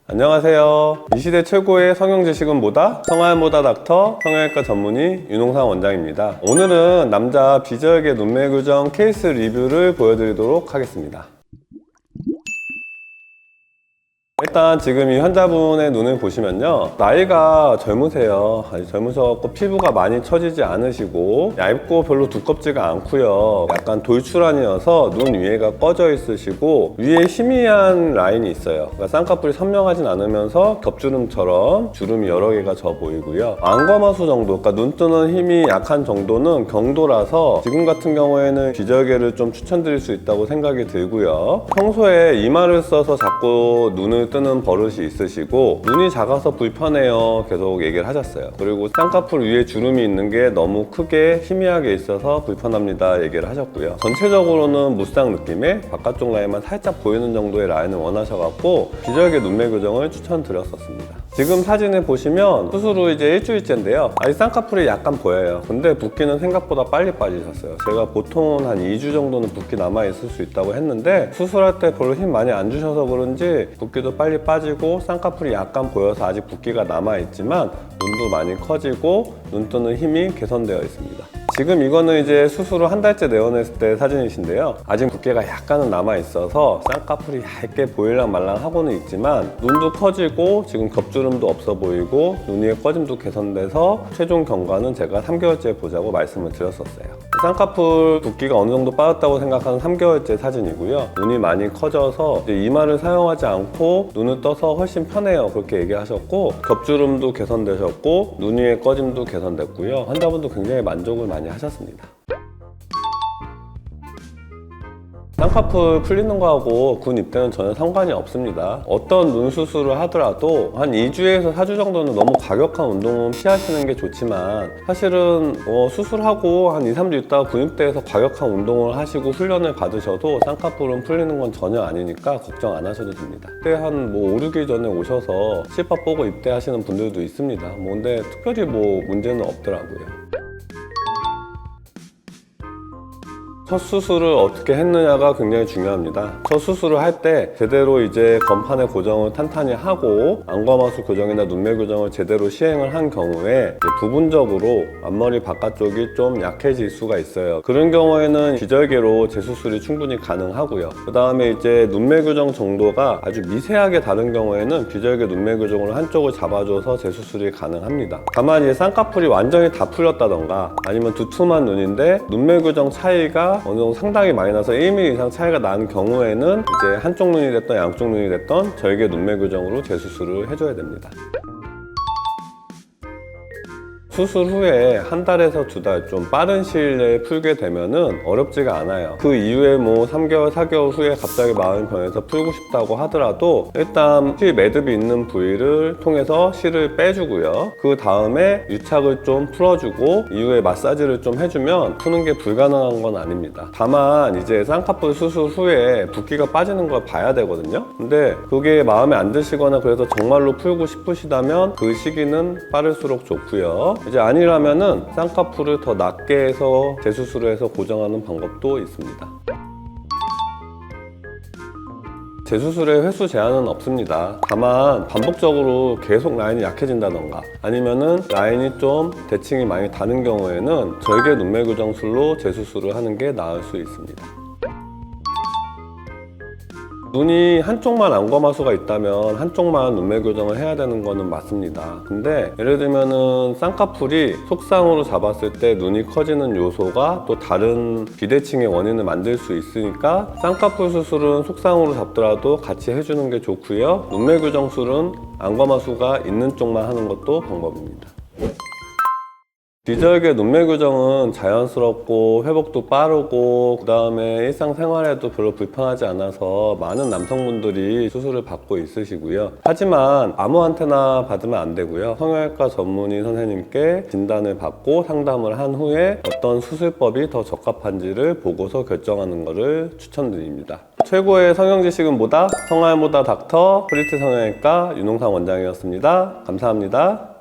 안녕하세요. 이 시대 최고의 성형 지식은 뭐다? 성알모다 닥터 성형외과 전문의 윤홍상 원장입니다. 오늘은 남자 비절개 눈매 교정 케이스 리뷰를 보여드리도록 하겠습니다. 일단 지금 이 환자분의 눈을 보시면요, 나이가 젊으세요. 아주 젊으셔갖고 피부가 많이 처지지 않으시고 얇고 별로 두껍지가 않고요, 약간 돌출한이어서 눈 위에가 꺼져 있으시고 위에 희미한 라인이 있어요. 그러니까 쌍꺼풀이 선명하진 않으면서 겹주름처럼 주름이 여러 개가 져 보이고요. 안검하수 정도, 그러니까 눈 뜨는 힘이 약한 정도는 경도라서 지금 같은 경우에는 비절개를 좀 추천드릴 수 있다고 생각이 들고요. 평소에 이마를 써서 자꾸 눈을 뜨는 버릇이 있으시고 눈이 작아서 불편해요 계속 얘기를 하셨어요. 그리고 쌍꺼풀 위에 주름이 있는 게 너무 크게 희미하게 있어서 불편합니다 얘기를 하셨고요. 전체적으로는 무쌍 느낌의 바깥쪽 라인만 살짝 보이는 정도의 라인을 원하셔갖고 비절개 눈매 교정을 추천드렸었습니다. 지금 사진을 보시면 수술 후 이제 일주일째인데요, 아직 쌍꺼풀이 약간 보여요. 근데 붓기는 생각보다 빨리 빠지셨어요. 제가 보통은 한 2주 정도는 붓기 남아있을 수 있다고 했는데 수술할 때 별로 힘 많이 안 주셔서 그런지 붓기도 빨리 빠지고 쌍꺼풀이 약간 보여서 아직 붓기가 남아있지만 눈도 많이 커지고 눈 뜨는 힘이 개선되어 있습니다. 지금 이거는 이제 수술을 한 달째 내원했을 때 사진이신데요, 아직 붓기가 약간은 남아있어서 쌍꺼풀이 얇게 보일랑 말랑 하고는 있지만 눈도 커지고 지금 겹주름도 없어 보이고 눈 위에 꺼짐도 개선돼서 최종 경과는 제가 3개월째 보자고 말씀을 드렸었어요. 쌍꺼풀 붓기가 어느 정도 빠졌다고 생각하는 3개월째 사진이고요. 눈이 많이 커져서 이제 이마를 사용하지 않고 눈을 떠서 훨씬 편해요 그렇게 얘기하셨고, 겹주름도 개선되셨고 눈 위에 꺼짐도 개선됐고요. 환자분도 굉장히 만족을 많이 하셨습니다. 쌍꺼풀 풀리는 거하고 군 입대는 전혀 상관이 없습니다. 어떤 눈 수술을 하더라도 한 2주에서 4주 정도는 너무 과격한 운동은 피하시는 게 좋지만, 사실은 수술하고 한 2, 3주 있다가 군 입대에서 과격한 운동을 하시고 훈련을 받으셔도 쌍꺼풀은 풀리는 건 전혀 아니니까 걱정 안 하셔도 됩니다. 그때 한 5, 6일 전에 오셔서 실밥 보고 입대하시는 분들도 있습니다. 근데 특별히 문제는 없더라고요. 첫 수술을 어떻게 했느냐가 굉장히 중요합니다. 첫 수술을 할 때 제대로 이제 건판의 고정을 탄탄히 하고 안검하수 교정이나 눈매 교정을 제대로 시행을 한 경우에 부분적으로 앞머리 바깥쪽이 좀 약해질 수가 있어요. 그런 경우에는 비절개로 재수술이 충분히 가능하고요. 그 다음에 이제 눈매 교정 정도가 아주 미세하게 다른 경우에는 비절개 눈매 교정으로 한쪽을 잡아줘서 재수술이 가능합니다. 다만 이제 쌍꺼풀이 완전히 다 풀렸다던가 아니면 두툼한 눈인데 눈매 교정 차이가 어느 정도 상당히 많이 나서 1mm 이상 차이가 나는 경우에는 이제 한쪽 눈이 됐던 양쪽 눈이 됐던 절개 눈매 교정으로 재수술을 해줘야 됩니다. 수술 후에 한 달에서 2달 좀 빠른 시일 내에 풀게 되면은 어렵지가 않아요. 그 이후에 3개월, 4개월 후에 갑자기 마음이 변해서 풀고 싶다고 하더라도 일단 실 매듭이 있는 부위를 통해서 실을 빼주고요. 그 다음에 유착을 좀 풀어주고 이후에 마사지를 좀 해주면 푸는 게 불가능한 건 아닙니다. 다만 이제 쌍꺼풀 수술 후에 붓기가 빠지는 걸 봐야 되거든요. 근데 그게 마음에 안 드시거나 그래서 정말로 풀고 싶으시다면 그 시기는 빠를수록 좋고요. 이제 아니라면은 쌍꺼풀을 더 낮게 해서 재수술을 해서 고정하는 방법도 있습니다. 재수술에 횟수 제한은 없습니다. 다만 반복적으로 계속 라인이 약해진다던가 아니면은 라인이 좀 대칭이 많이 다른 경우에는 절개 눈매 교정술로 재수술을 하는 게 나을 수 있습니다. 눈이 한쪽만 안검하수가 있다면 한쪽만 눈매 교정을 해야 되는 거는 맞습니다. 근데 예를 들면은 쌍꺼풀이 속쌍으로 잡았을 때 눈이 커지는 요소가 또 다른 비대칭의 원인을 만들 수 있으니까 쌍꺼풀 수술은 속쌍으로 잡더라도 같이 해주는 게 좋고요. 눈매 교정술은 안검하수가 있는 쪽만 하는 것도 방법입니다. 비절개 눈매 교정은 자연스럽고 회복도 빠르고 그 다음에 일상생활에도 별로 불편하지 않아서 많은 남성분들이 수술을 받고 있으시고요. 하지만 아무한테나 받으면 안 되고요. 성형외과 전문의 선생님께 진단을 받고 상담을 한 후에 어떤 수술법이 더 적합한지를 보고서 결정하는 것을 추천드립니다. 최고의 성형 지식은 뭐다? 성알모다 닥터 프리티 성형외과 윤홍상 원장이었습니다. 감사합니다.